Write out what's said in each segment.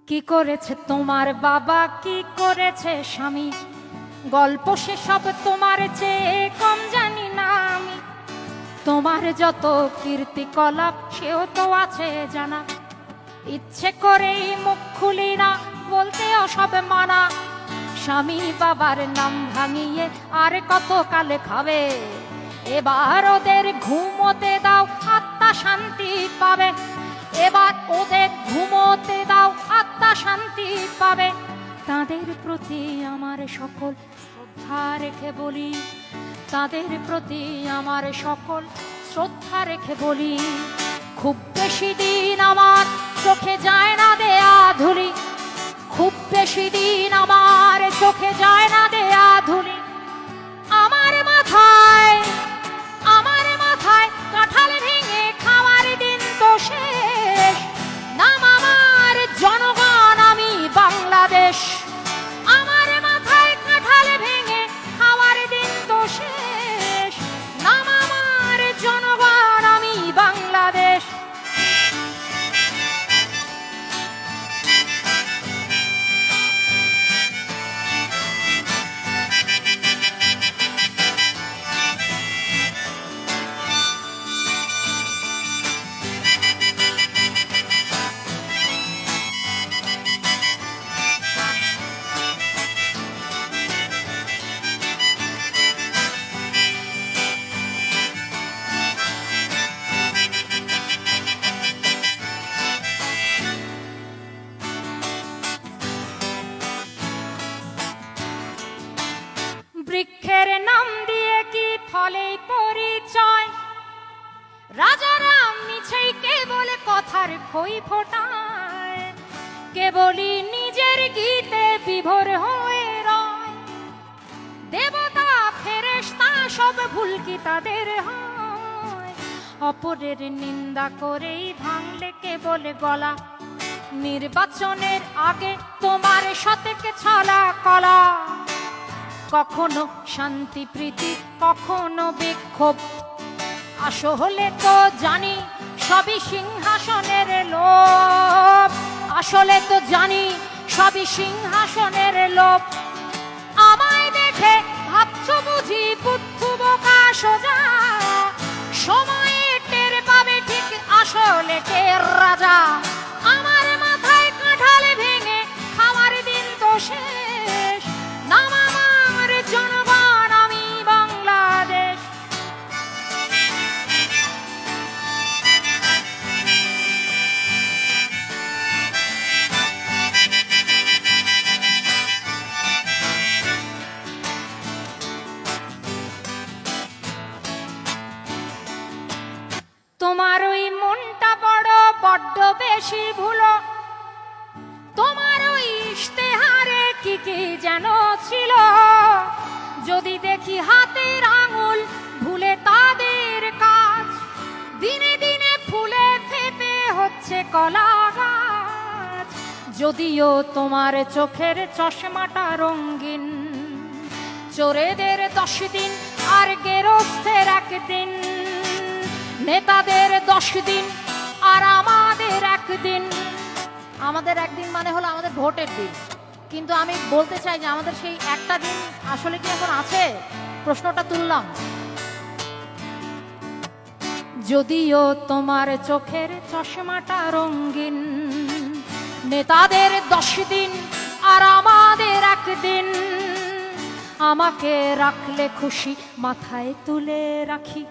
কি করেছে তোমার বাবা, কি করেছে স্বামী, গল্প সেসব তোমার চেয়ে কম জানি না আমি। তোমার যত কীর্তিকলাপ সেও তো আছে জানা, ইচ্ছে করেই মুখ খুলি না, বলতেও সব মানা। স্বামী বাবার নাম ভাঙিয়ে আর কত কালে খাবে, এবার ওদের ঘুমোতে দাও, আত্মা শান্তি পাবে। এবার ওদের ঘুমোতে দাও, আত্মা শান্তি পাবে। তাদের প্রতি আমার সকল শ্রদ্ধা রেখে বলি, তাদের প্রতি আমার সকল শ্রদ্ধা রেখে বলি, খুব বেশি দিন আমার চোখে যায় না দেয়া ধুলি, খুব বেশি দিন আমার চোখে যায় না দেয়া ধুলি। আমার মাথায় কাঁঠাল ভেঙে খাওয়ার দিন তো শেষ, নাম আমার জনগণ, আমি বাংলাদেশ। আমার মাথায় কাঁঠাল ভেঙে খাওয়ার দিন তো শেষ, নাম আমার জনগণ, আমি বাংলাদেশ। বৃক্ষের নাম দিয়ে কি ফলে পরিচয়, রাজারা মিছেই কেবল কথার খই ফোটায়, কেবলই নিজের গীতে বিভোর হয়ে রয়। দেবতা ফেরেশতা সব ভুল কি তাদের হয়, অপরের নিন্দা করেই ভাঙলে কেবল গলা। নির্বাচনের আগে তোমার সতেকে ছলা কলা, কখনো শান্তি প্রীতি, কখনো বিক্ষোভ। আসলে তো জানি সবই সিংহাসনের লোভ, আসলে তো জানি সবই সিংহাসনের লোভ। আমায় দেখে ভাবছো বুঝি বুদ্ধু বোকা সোজা, সময়ে টের পাবে ঠিক আসলে কে রাজা। আমার মাথায় কাঁঠাল ভেঙে খাওয়ার দিন তো শেষ, নাম আমার জনগণ, আমি বাংলাদেশ। তোমার ওই মনটা বড্ড বেশি ভুলো, তোমার ওই ইশতেহারে কি কি যেন ছিল। যদি দেখি হাতের আঙুল ভুলে তাদের কাজ, দিনে দিনে ফুলে ফেপে হচ্ছে কলা গাছ। যদিও তোমার চোখের চশমাটা রঙিন, চোরেদের 10 দিন আর গেরস্থের 1 দিন, নেতাদের 10 দিন আর আমাদের 1 দিন। আমাদের 1 দিন মানে হলো আমাদের ভোটের দিন, কিন্তু আমি বলতে চাই যে আমাদের সেই একটা দিন আসলে কি এখন আছে, প্রশ্নটা তুললাম। যদিও তোমার চোখের চশমাটা রঙিন, নেতাদের 10 দিন আর আমাদের 1 দিন। আমাকে রাখলে খুশি মাথায় তুলে রাখি,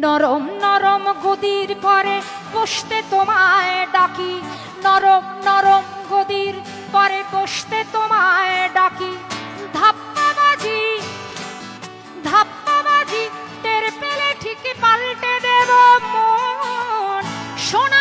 নরম নরম গদির পরে বসতে তোমায় ডাকি, নরম নরম গদির পরে বসতে তোমায় ডাকি। ধাপ্পাবাজি টের পেলে ঠিক পাল্টে দেব মন, সোনা